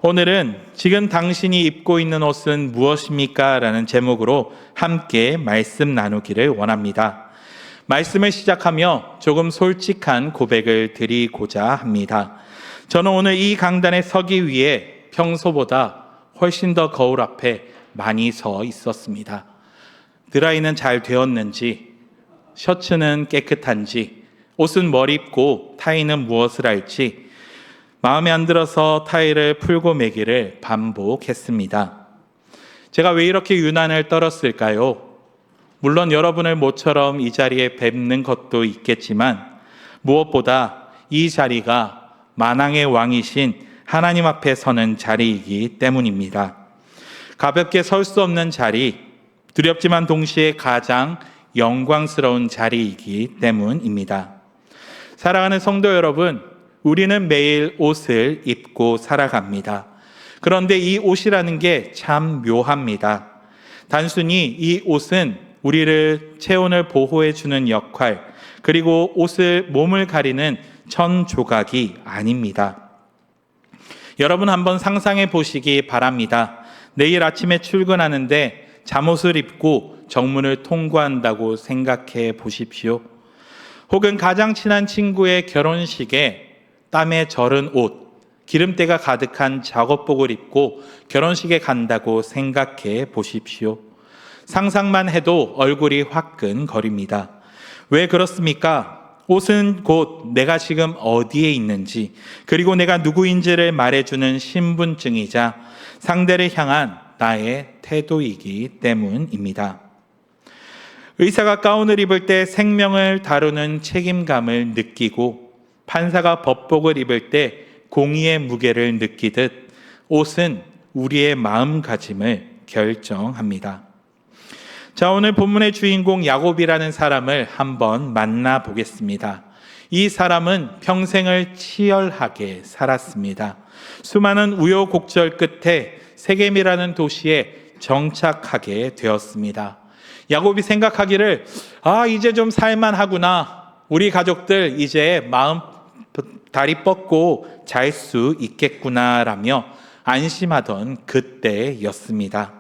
오늘은 지금 당신이 입고 있는 옷은 무엇입니까? 라는 제목으로 함께 말씀 나누기를 원합니다. 말씀을 시작하며 조금 솔직한 고백을 드리고자 합니다. 저는 오늘 이 강단에 서기 위해 평소보다 훨씬 더 거울 앞에 많이 서 있었습니다. 드라이는 잘 되었는지, 셔츠는 깨끗한지, 옷은 뭘 입고 타이는 무엇을 할지 마음에 안 들어서 타이를 풀고 매기를 반복했습니다. 제가 왜 이렇게 유난을 떨었을까요? 물론 여러분을 모처럼 이 자리에 뵙는 것도 있겠지만 무엇보다 이 자리가 만왕의 왕이신 하나님 앞에 서는 자리이기 때문입니다. 가볍게 설 수 없는 자리, 두렵지만 동시에 가장 영광스러운 자리이기 때문입니다. 사랑하는 성도 여러분, 우리는 매일 옷을 입고 살아갑니다. 그런데 이 옷이라는 게 참 묘합니다. 단순히 이 옷은 우리를 체온을 보호해 주는 역할, 그리고 몸을 가리는 천 조각이 아닙니다. 여러분 한번 상상해 보시기 바랍니다. 내일 아침에 출근하는데 잠옷을 입고 정문을 통과한다고 생각해 보십시오. 혹은 가장 친한 친구의 결혼식에 땀에 절은 옷, 기름때가 가득한 작업복을 입고 결혼식에 간다고 생각해 보십시오. 상상만 해도 얼굴이 화끈거립니다. 왜 그렇습니까? 옷은 곧 내가 지금 어디에 있는지, 그리고 내가 누구인지를 말해주는 신분증이자 상대를 향한 나의 태도이기 때문입니다. 의사가 가운을 입을 때 생명을 다루는 책임감을 느끼고 판사가 법복을 입을 때 공의의 무게를 느끼듯 옷은 우리의 마음가짐을 결정합니다. 자, 오늘 본문의 주인공 야곱이라는 사람을 한번 만나보겠습니다. 이 사람은 평생을 치열하게 살았습니다. 수많은 우여곡절 끝에 세겜이라는 도시에 정착하게 되었습니다. 야곱이 생각하기를 이제 좀 살만하구나. 우리 가족들 이제 다리 뻗고 잘 수 있겠구나라며 안심하던 그때였습니다.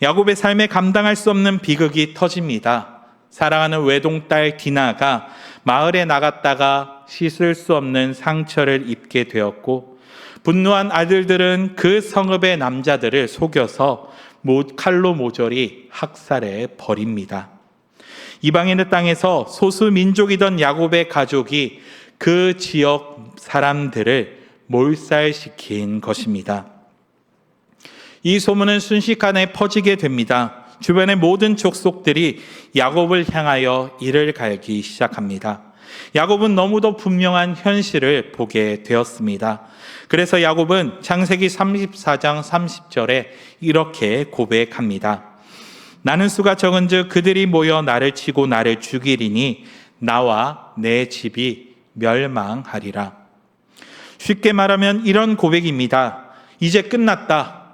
야곱의 삶에 감당할 수 없는 비극이 터집니다. 사랑하는 외동딸 디나가 마을에 나갔다가 씻을 수 없는 상처를 입게 되었고, 분노한 아들들은 그 성읍의 남자들을 속여서 칼로 모조리 학살해 버립니다. 이방인의 땅에서 소수 민족이던 야곱의 가족이 그 지역 사람들을 몰살시킨 것입니다. 이 소문은 순식간에 퍼지게 됩니다. 주변의 모든 족속들이 야곱을 향하여 이를 갈기 시작합니다. 야곱은 너무도 분명한 현실을 보게 되었습니다. 그래서 야곱은 창세기 34장 30절에 이렇게 고백합니다. 나는 수가 적은즉 그들이 모여 나를 치고 나를 죽이리니 나와 내 집이 멸망하리라. 쉽게 말하면 이런 고백입니다. 이제 끝났다.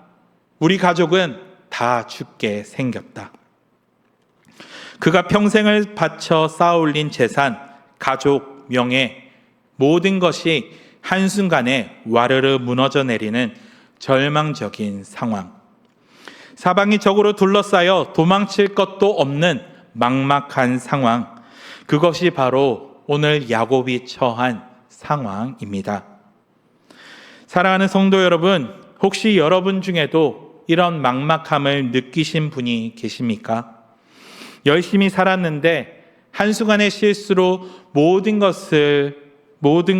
우리 가족은 다 죽게 생겼다. 그가 평생을 바쳐 쌓아올린 재산, 가족, 명예, 모든 것이 한순간에 와르르 무너져 내리는 절망적인 상황. 사방이 적으로 둘러싸여 도망칠 것도 없는 막막한 상황. 그것이 바로 오늘 야곱이 처한 상황입니다. 사랑하는 성도 여러분, 혹시 여러분 중에도 이런 막막함을 느끼신 분이 계십니까? 열심히 살았는데 한순간의 실수로 모든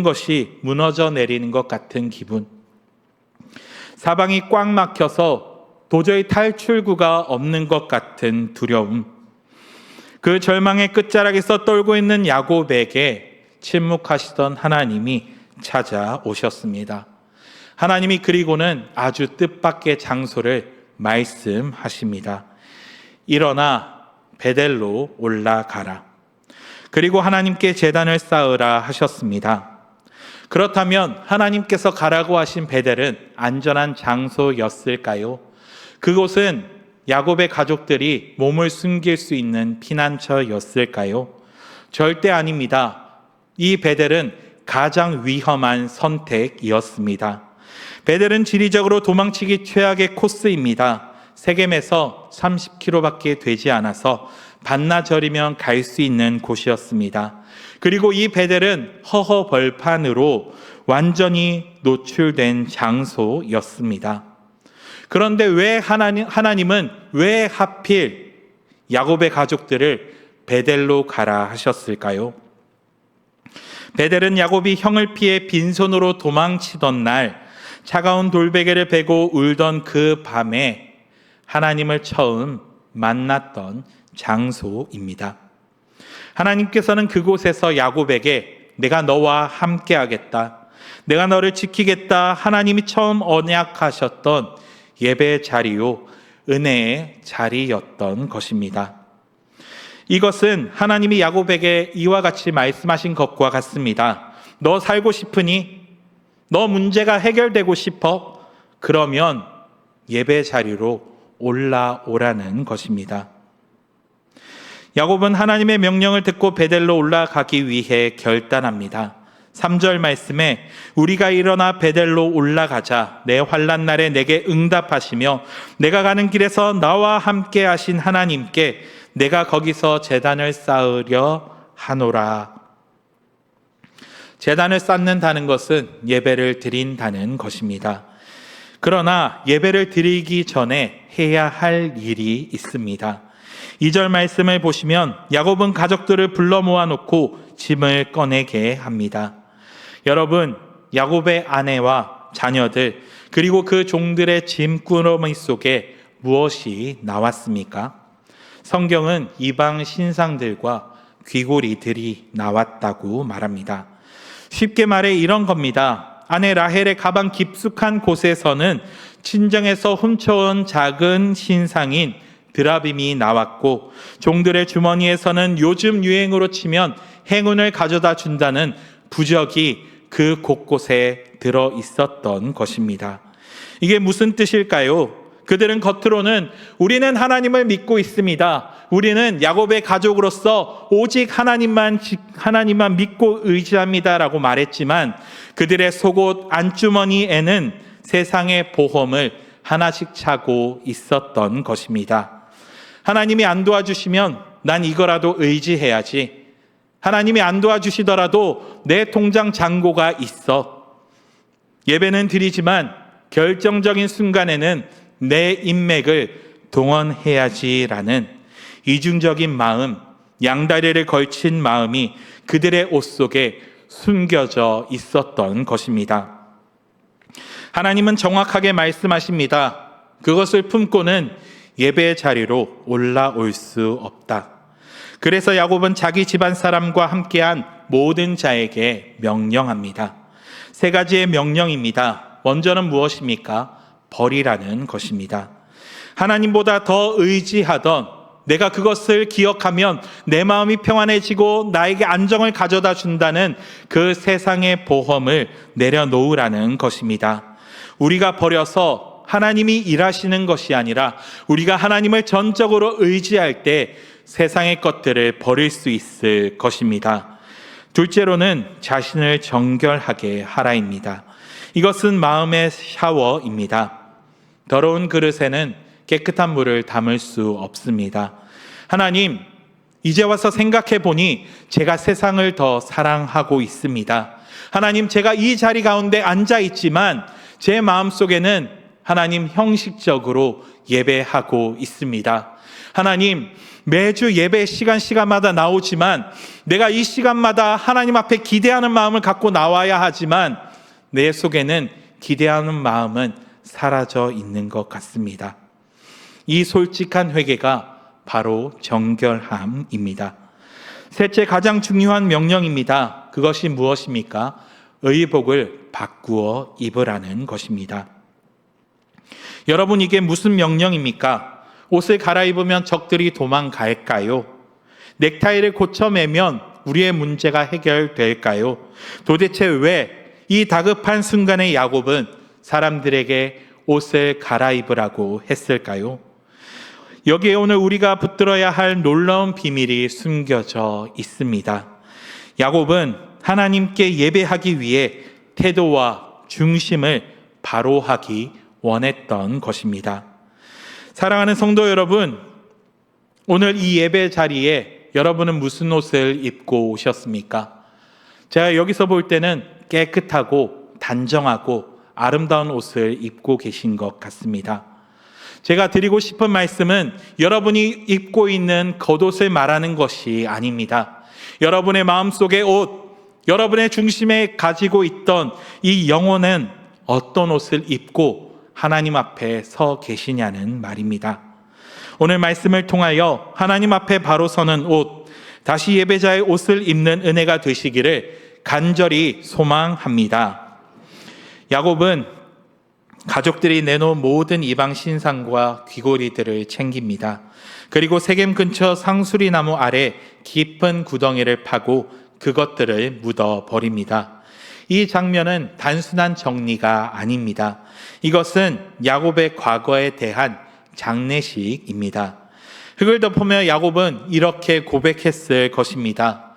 것이 무너져 내리는 것 같은 기분. 사방이 꽉 막혀서 도저히 탈출구가 없는 것 같은 두려움. 그 절망의 끝자락에서 떨고 있는 야곱에게 침묵하시던 하나님이 찾아오셨습니다. 하나님이 그리고는 아주 뜻밖의 장소를 말씀하십니다. 일어나 베델로 올라가라. 그리고 하나님께 제단을 쌓으라 하셨습니다. 그렇다면 하나님께서 가라고 하신 베델은 안전한 장소였을까요? 그곳은 야곱의 가족들이 몸을 숨길 수 있는 피난처였을까요? 절대 아닙니다. 이 베델은 가장 위험한 선택이었습니다. 베델은 지리적으로 도망치기 최악의 코스입니다. 세겜에서 30km밖에 되지 않아서 반나절이면 갈 수 있는 곳이었습니다. 그리고 이 베델은 허허벌판으로 완전히 노출된 장소였습니다. 그런데 왜 하나님은 왜 하필 야곱의 가족들을 베델로 가라 하셨을까요? 베델은 야곱이 형을 피해 빈손으로 도망치던 날 차가운 돌베개를 베고 울던 그 밤에 하나님을 처음 만났던 장소입니다. 하나님께서는 그곳에서 야곱에게 내가 너와 함께하겠다, 내가 너를 지키겠다, 하나님이 처음 언약하셨던 예배의 자리요, 은혜의 자리였던 것입니다. 이것은 하나님이 야곱에게 이와 같이 말씀하신 것과 같습니다. 너 살고 싶으니? 너 문제가 해결되고 싶어? 그러면 예배 자리로 올라오라는 것입니다. 야곱은 하나님의 명령을 듣고 베델로 올라가기 위해 결단합니다. 3절 말씀에 우리가 일어나 베델로 올라가자, 내 환난 날에 내게 응답하시며 내가 가는 길에서 나와 함께 하신 하나님께 내가 거기서 제단을 쌓으려 하노라. 제단을 쌓는다는 것은 예배를 드린다는 것입니다. 그러나 예배를 드리기 전에 해야 할 일이 있습니다. 2절 말씀을 보시면 야곱은 가족들을 불러 모아놓고 짐을 꺼내게 합니다. 여러분, 야곱의 아내와 자녀들 그리고 그 종들의 짐꾸러미 속에 무엇이 나왔습니까? 성경은 이방 신상들과 귀고리들이 나왔다고 말합니다. 쉽게 말해 이런 겁니다. 아내 라헬의 가방 깊숙한 곳에서는 친정에서 훔쳐온 작은 신상인 드라빔이 나왔고, 종들의 주머니에서는 요즘 유행으로 치면 행운을 가져다 준다는 부적이 그 곳곳에 들어 있었던 것입니다. 이게 무슨 뜻일까요? 그들은 겉으로는 우리는 하나님을 믿고 있습니다, 우리는 야곱의 가족으로서 오직 하나님만 믿고 의지합니다 라고 말했지만, 그들의 속옷 안주머니에는 세상의 보험을 하나씩 차고 있었던 것입니다. 하나님이 안 도와주시면 난 이거라도 의지해야지, 하나님이 안 도와주시더라도 내 통장 잔고가 있어, 예배는 드리지만 결정적인 순간에는 내 인맥을 동원해야지라는 이중적인 마음, 양다리를 걸친 마음이 그들의 옷 속에 숨겨져 있었던 것입니다. 하나님은 정확하게 말씀하십니다. 그것을 품고는 예배의 자리로 올라올 수 없다. 그래서 야곱은 자기 집안 사람과 함께한 모든 자에게 명령합니다. 3가지의 명령입니다. 먼저는 무엇입니까? 버리라는 것입니다. 하나님보다 더 의지하던, 내가 그것을 기억하면 내 마음이 평안해지고 나에게 안정을 가져다 준다는 그 세상의 보험을 내려놓으라는 것입니다. 우리가 버려서 하나님이 일하시는 것이 아니라 우리가 하나님을 전적으로 의지할 때 세상의 것들을 버릴 수 있을 것입니다. 둘째로는 자신을 정결하게 하라입니다. 이것은 마음의 샤워입니다. 더러운 그릇에는 깨끗한 물을 담을 수 없습니다. 하나님, 이제 와서 생각해 보니 제가 세상을 더 사랑하고 있습니다. 하나님, 제가 이 자리 가운데 앉아 있지만 제 마음속에는 하나님 형식적으로 예배하고 있습니다. 하나님, 매주 예배 시간마다 나오지만 내가 이 시간마다 하나님 앞에 기대하는 마음을 갖고 나와야 하지만 내 속에는 기대하는 마음은 사라져 있는 것 같습니다. 이 솔직한 회개가 바로 정결함입니다. 셋째, 가장 중요한 명령입니다. 그것이 무엇입니까? 의복을 바꾸어 입으라는 것입니다. 여러분, 이게 무슨 명령입니까? 옷을 갈아입으면 적들이 도망갈까요? 넥타이를 고쳐매면 우리의 문제가 해결될까요? 도대체 왜 이 다급한 순간에 야곱은 사람들에게 옷을 갈아입으라고 했을까요? 여기에 오늘 우리가 붙들어야 할 놀라운 비밀이 숨겨져 있습니다. 야곱은 하나님께 예배하기 위해 태도와 중심을 바로 하기 원했던 것입니다. 사랑하는 성도 여러분, 오늘 이 예배 자리에 여러분은 무슨 옷을 입고 오셨습니까? 제가 여기서 볼 때는 깨끗하고 단정하고 아름다운 옷을 입고 계신 것 같습니다. 제가 드리고 싶은 말씀은 여러분이 입고 있는 겉옷을 말하는 것이 아닙니다. 여러분의 마음속의 옷, 여러분의 중심에 가지고 있던 이 영혼은 어떤 옷을 입고 하나님 앞에 서 계시냐는 말입니다. 오늘 말씀을 통하여 하나님 앞에 바로 서는 옷, 다시 예배자의 옷을 입는 은혜가 되시기를 간절히 소망합니다. 야곱은 가족들이 내놓은 모든 이방 신상과 귀고리들을 챙깁니다. 그리고 세겜 근처 상수리 나무 아래 깊은 구덩이를 파고 그것들을 묻어버립니다. 이 장면은 단순한 정리가 아닙니다. 이것은 야곱의 과거에 대한 장례식입니다. 흙을 덮으며 야곱은 이렇게 고백했을 것입니다.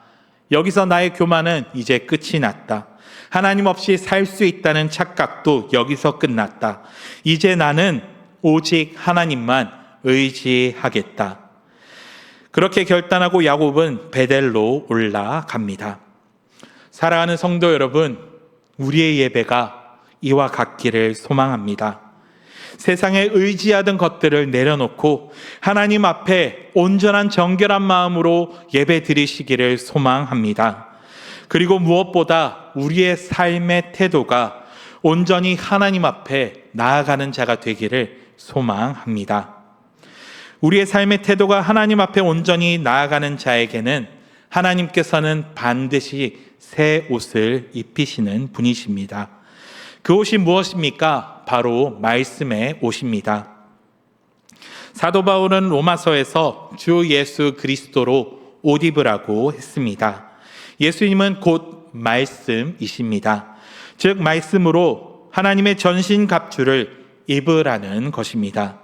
여기서 나의 교만은 이제 끝이 났다. 하나님 없이 살 수 있다는 착각도 여기서 끝났다. 이제 나는 오직 하나님만 의지하겠다. 그렇게 결단하고 야곱은 베델로 올라갑니다. 사랑하는 성도 여러분, 우리의 예배가 이와 같기를 소망합니다. 세상에 의지하던 것들을 내려놓고 하나님 앞에 온전한 정결한 마음으로 예배 드리시기를 소망합니다. 그리고 무엇보다 우리의 삶의 태도가 온전히 하나님 앞에 나아가는 자가 되기를 소망합니다. 우리의 삶의 태도가 하나님 앞에 온전히 나아가는 자에게는 하나님께서는 반드시 새 옷을 입히시는 분이십니다. 그 옷이 무엇입니까? 바로 말씀의 옷입니다. 사도 바울은 로마서에서 주 예수 그리스도로 옷 입으라고 했습니다. 예수님은 곧 말씀이십니다. 즉 말씀으로 하나님의 전신 갑주를 입으라는 것입니다.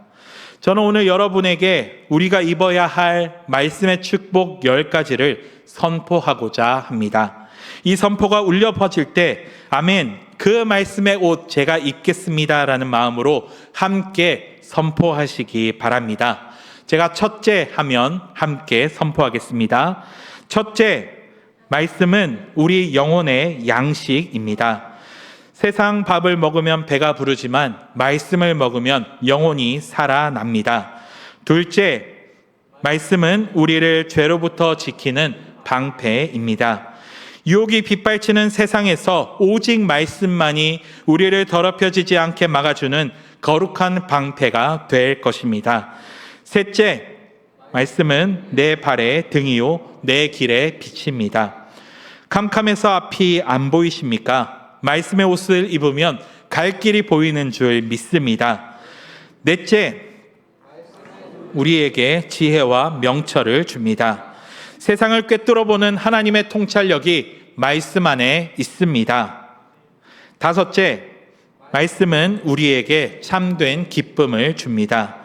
저는 오늘 여러분에게 우리가 입어야 할 말씀의 축복 10가지를 선포하고자 합니다. 이 선포가 울려 퍼질 때 아멘, 그 말씀의 옷 제가 입겠습니다 라는 마음으로 함께 선포하시기 바랍니다. 제가 첫째 하면 함께 선포하겠습니다. 첫째, 말씀은 우리 영혼의 양식입니다. 세상 밥을 먹으면 배가 부르지만 말씀을 먹으면 영혼이 살아납니다. 둘째, 말씀은 우리를 죄로부터 지키는 방패입니다. 유혹이 빗발치는 세상에서 오직 말씀만이 우리를 더럽혀지지 않게 막아주는 거룩한 방패가 될 것입니다. 셋째, 말씀은 내 발의 등이요 내 길의 빛입니다. 캄캄해서 앞이 안 보이십니까? 말씀의 옷을 입으면 갈 길이 보이는 줄 믿습니다. 넷째, 우리에게 지혜와 명철을 줍니다. 세상을 꿰뚫어보는 하나님의 통찰력이 말씀 안에 있습니다. 다섯째, 말씀은 우리에게 참된 기쁨을 줍니다.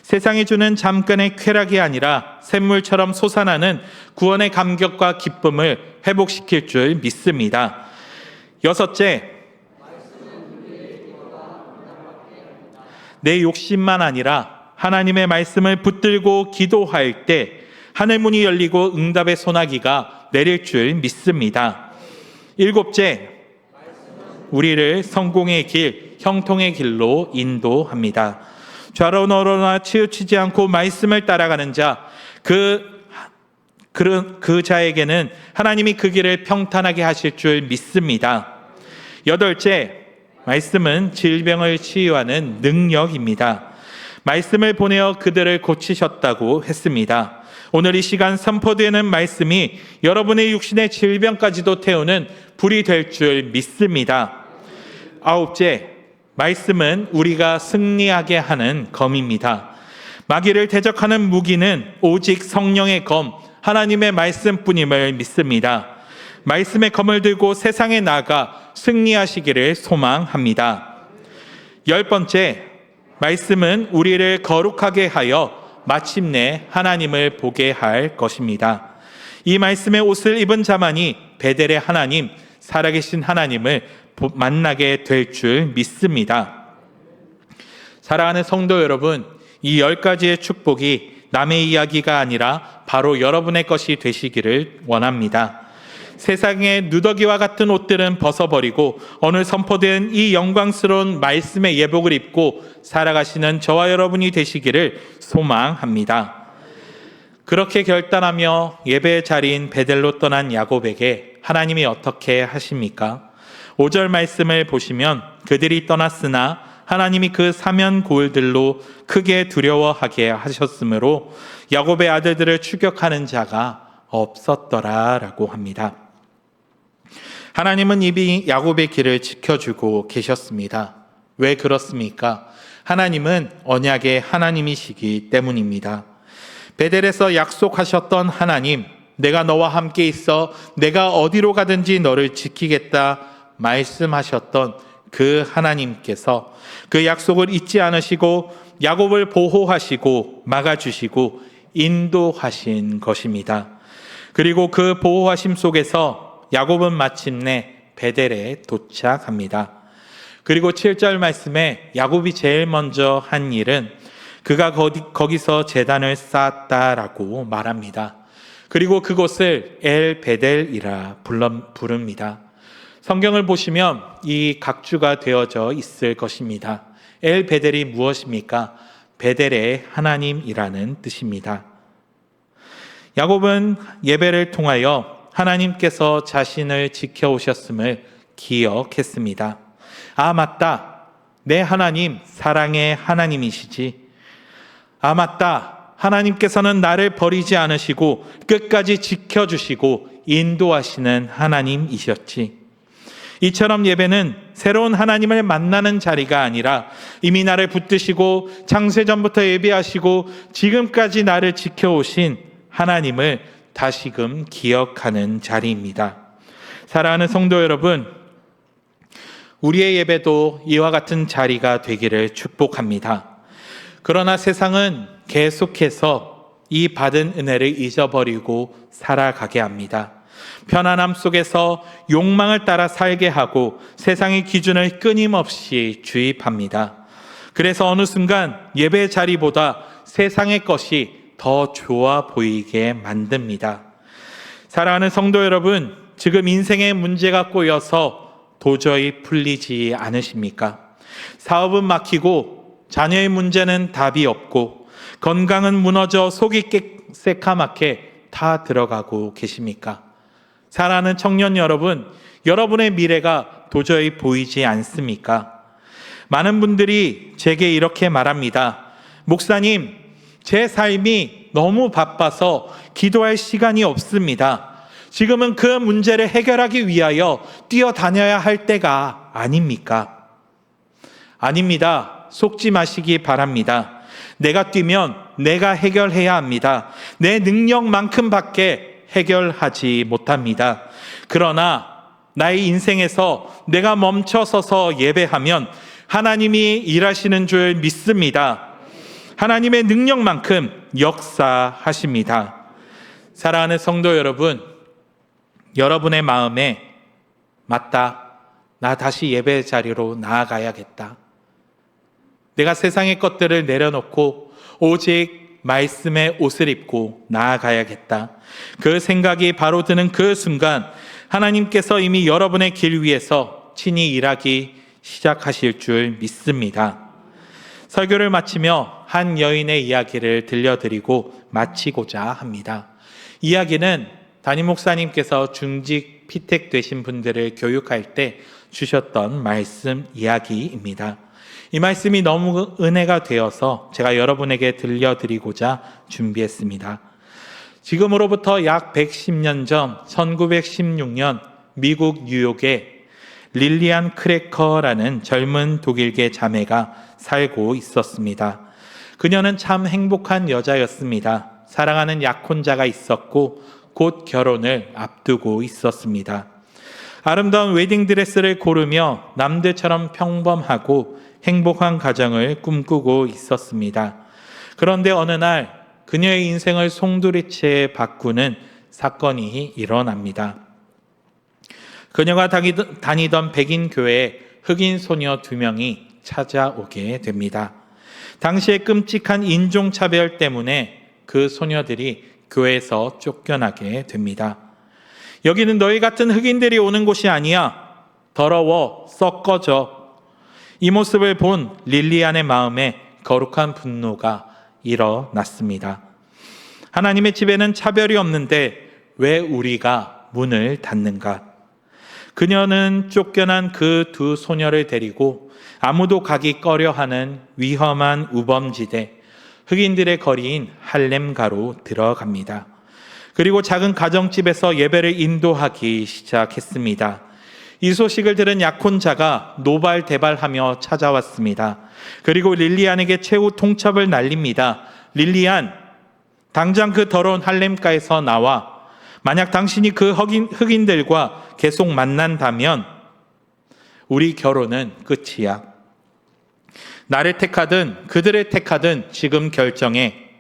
세상이 주는 잠깐의 쾌락이 아니라 샘물처럼 솟아나는 구원의 감격과 기쁨을 회복시킬 줄 믿습니다. 여섯째, 내 욕심만 아니라 하나님의 말씀을 붙들고 기도할 때 하늘문이 열리고 응답의 소나기가 내릴 줄 믿습니다. 일곱째, 우리를 성공의 길, 형통의 길로 인도합니다. 좌로 우로나 치우치지 않고 말씀을 따라가는 자, 그 자에게는 하나님이 그 길을 평탄하게 하실 줄 믿습니다. 여덟째, 말씀은 질병을 치유하는 능력입니다. 말씀을 보내어 그들을 고치셨다고 했습니다. 오늘 이 시간 선포되는 말씀이 여러분의 육신의 질병까지도 태우는 불이 될 줄 믿습니다. 아홉째, 말씀은 우리가 승리하게 하는 검입니다. 마귀를 대적하는 무기는 오직 성령의 검, 하나님의 말씀뿐임을 믿습니다. 말씀의 검을 들고 세상에 나가 승리하시기를 소망합니다. 10번째, 말씀은 우리를 거룩하게 하여 마침내 하나님을 보게 할 것입니다. 이 말씀의 옷을 입은 자만이 베델의 하나님, 살아계신 하나님을 만나게 될 줄 믿습니다. 사랑하는 성도 여러분, 이 10가지의 축복이 남의 이야기가 아니라 바로 여러분의 것이 되시기를 원합니다. 세상의 누더기와 같은 옷들은 벗어버리고 오늘 선포된 이 영광스러운 말씀의 예복을 입고 살아가시는 저와 여러분이 되시기를 소망합니다. 그렇게 결단하며 예배의 자리인 베델로 떠난 야곱에게 하나님이 어떻게 하십니까? 5절 말씀을 보시면 그들이 떠났으나 하나님이 그 사면 고을들로 크게 두려워하게 하셨으므로 야곱의 아들들을 추격하는 자가 없었더라라고 합니다. 하나님은 이미 야곱의 길을 지켜주고 계셨습니다. 왜 그렇습니까? 하나님은 언약의 하나님이시기 때문입니다. 베델에서 약속하셨던 하나님, 내가 너와 함께 있어 내가 어디로 가든지 너를 지키겠다 말씀하셨던 그 하나님께서 그 약속을 잊지 않으시고 야곱을 보호하시고 막아주시고 인도하신 것입니다. 그리고 그 보호하심 속에서 야곱은 마침내 베델에 도착합니다. 그리고 7절 말씀에 야곱이 제일 먼저 한 일은 그가 거기서 제단을 쌓았다라고 말합니다. 그리고 그곳을 엘 베델이라 부릅니다. 성경을 보시면 이 각주가 되어져 있을 것입니다. 엘 베델이 무엇입니까? 베델의 하나님이라는 뜻입니다. 야곱은 예배를 통하여 하나님께서 자신을 지켜오셨음을 기억했습니다. 아, 맞다. 내 하나님, 사랑의 하나님이시지. 아, 맞다. 하나님께서는 나를 버리지 않으시고 끝까지 지켜주시고 인도하시는 하나님이셨지. 이처럼 예배는 새로운 하나님을 만나는 자리가 아니라 이미 나를 붙드시고 창세전부터 예배하시고 지금까지 나를 지켜오신 하나님을 다시금 기억하는 자리입니다. 사랑하는 성도 여러분, 우리의 예배도 이와 같은 자리가 되기를 축복합니다. 그러나 세상은 계속해서 이 받은 은혜를 잊어버리고 살아가게 합니다. 편안함 속에서 욕망을 따라 살게 하고 세상의 기준을 끊임없이 주입합니다. 그래서 어느 순간 예배 자리보다 세상의 것이 더 좋아 보이게 만듭니다. 사랑하는 성도 여러분, 지금 인생의 문제가 꼬여서 도저히 풀리지 않으십니까? 사업은 막히고 자녀의 문제는 답이 없고 건강은 무너져 속이 새카맣게 다 들어가고 계십니까? 사랑하는 청년 여러분, 여러분의 미래가 도저히 보이지 않습니까? 많은 분들이 제게 이렇게 말합니다. 목사님, 제 삶이 너무 바빠서 기도할 시간이 없습니다. 지금은 그 문제를 해결하기 위하여 뛰어다녀야 할 때가 아닙니까? 아닙니다. 속지 마시기 바랍니다. 내가 뛰면 내가 해결해야 합니다. 내 능력만큼밖에 해결하지 못합니다. 그러나 나의 인생에서 내가 멈춰서서 예배하면 하나님이 일하시는 줄 믿습니다. 하나님의 능력만큼 역사하십니다. 사랑하는 성도 여러분, 여러분의 마음에 맞다, 나 다시 예배 자리로 나아가야겠다. 내가 세상의 것들을 내려놓고 오직 말씀의 옷을 입고 나아가야겠다. 그 생각이 바로 드는 그 순간 하나님께서 이미 여러분의 길 위에서 친히 일하기 시작하실 줄 믿습니다. 설교를 마치며 한 여인의 이야기를 들려드리고 마치고자 합니다. 이야기는 담임 목사님께서 중직 피택되신 분들을 교육할 때 주셨던 말씀 이야기입니다. 이 말씀이 너무 은혜가 되어서 제가 여러분에게 들려드리고자 준비했습니다. 지금으로부터 약 110년 전 1916년 미국 뉴욕에 릴리안 크래커라는 젊은 독일계 자매가 살고 있었습니다. 그녀는 참 행복한 여자였습니다. 사랑하는 약혼자가 있었고 곧 결혼을 앞두고 있었습니다. 아름다운 웨딩드레스를 고르며 남들처럼 평범하고 행복한 가정을 꿈꾸고 있었습니다. 그런데 어느 날 그녀의 인생을 송두리째 바꾸는 사건이 일어납니다. 그녀가 다니던 백인 교회에 흑인 소녀 2명이 찾아오게 됩니다. 당시의 끔찍한 인종차별 때문에 그 소녀들이 교회에서 쫓겨나게 됩니다. 여기는 너희 같은 흑인들이 오는 곳이 아니야. 더러워, 썩어져. 이 모습을 본 릴리안의 마음에 거룩한 분노가 일어났습니다. 하나님의 집에는 차별이 없는데 왜 우리가 문을 닫는가? 그녀는 쫓겨난 그 2 소녀를 데리고 아무도 가기 꺼려하는 위험한 우범지대, 흑인들의 거리인 할렘가로 들어갑니다. 그리고 작은 가정집에서 예배를 인도하기 시작했습니다. 이 소식을 들은 약혼자가 노발대발하며 찾아왔습니다. 그리고 릴리안에게 최후 통첩을 날립니다. 릴리안, 당장 그 더러운 할렘가에서 나와. 만약 당신이 그 흑인들과 계속 만난다면 우리 결혼은 끝이야. 나를 택하든 그들을 택하든 지금 결정해.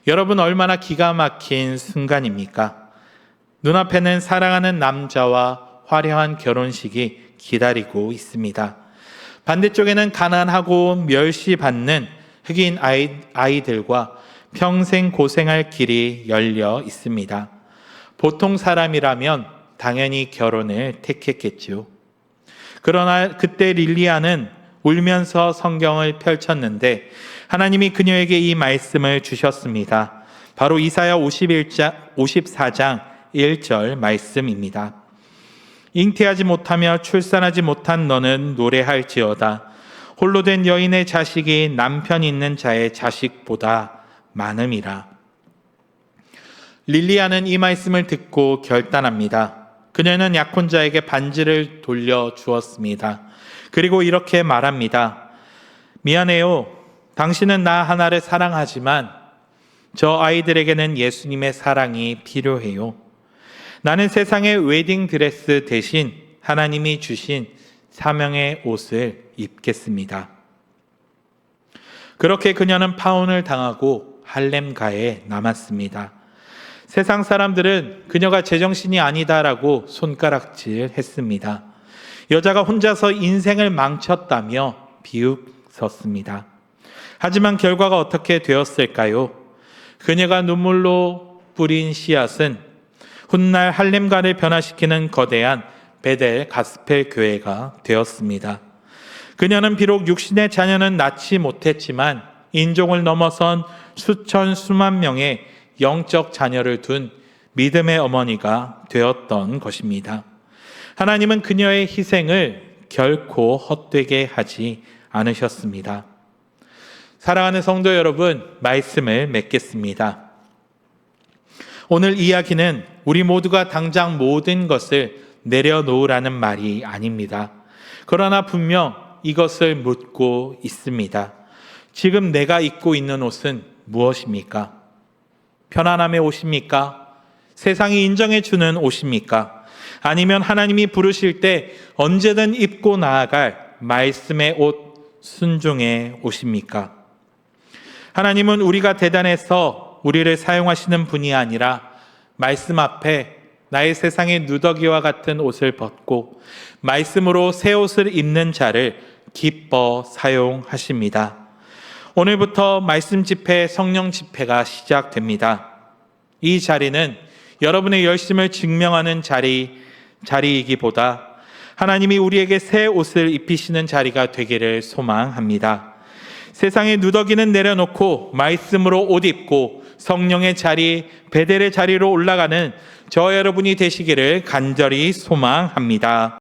여러분, 얼마나 기가 막힌 순간입니까? 눈앞에는 사랑하는 남자와 화려한 결혼식이 기다리고 있습니다. 반대쪽에는 가난하고 멸시받는 흑인 아이들과 평생 고생할 길이 열려 있습니다. 보통 사람이라면 당연히 결혼을 택했겠죠. 그러나 그때 릴리안은 울면서 성경을 펼쳤는데 하나님이 그녀에게 이 말씀을 주셨습니다. 바로 이사야 54장 1절 말씀입니다. 잉태하지 못하며 출산하지 못한 너는 노래할지어다. 홀로 된 여인의 자식이 남편 있는 자의 자식보다 많음이라. 릴리안은 이 말씀을 듣고 결단합니다. 그녀는 약혼자에게 반지를 돌려주었습니다. 그리고 이렇게 말합니다. 미안해요. 당신은 나 하나를 사랑하지만 저 아이들에게는 예수님의 사랑이 필요해요. 나는 세상의 웨딩드레스 대신 하나님이 주신 사명의 옷을 입겠습니다. 그렇게 그녀는 파혼을 당하고 할렘가에 남았습니다. 세상 사람들은 그녀가 제정신이 아니다라고 손가락질했습니다. 여자가 혼자서 인생을 망쳤다며 비웃었습니다. 하지만 결과가 어떻게 되었을까요? 그녀가 눈물로 뿌린 씨앗은 훗날 할렘가를 변화시키는 거대한 베델 가스펠 교회가 되었습니다. 그녀는 비록 육신의 자녀는 낳지 못했지만 인종을 넘어선 수만 명의 영적 자녀를 둔 믿음의 어머니가 되었던 것입니다. 하나님은 그녀의 희생을 결코 헛되게 하지 않으셨습니다. 사랑하는 성도 여러분, 말씀을 맺겠습니다. 오늘 이야기는 우리 모두가 당장 모든 것을 내려놓으라는 말이 아닙니다. 그러나 분명 이것을 묻고 있습니다. 지금 내가 입고 있는 옷은 무엇입니까? 편안함의 옷입니까? 세상이 인정해 주는 옷입니까? 아니면 하나님이 부르실 때 언제든 입고 나아갈 말씀의 옷, 순종의 옷입니까? 하나님은 우리가 대단해서 우리를 사용하시는 분이 아니라 말씀 앞에 나의 세상의 누더기와 같은 옷을 벗고 말씀으로 새 옷을 입는 자를 기뻐 사용하십니다. 오늘부터 말씀 집회, 성령 집회가 시작됩니다. 이 자리는 여러분의 열심을 증명하는 자리이기보다 하나님이 우리에게 새 옷을 입히시는 자리가 되기를 소망합니다. 세상의 누더기는 내려놓고 말씀으로 옷 입고 성령의 자리, 베델의 자리로 올라가는 저 여러분이 되시기를 간절히 소망합니다.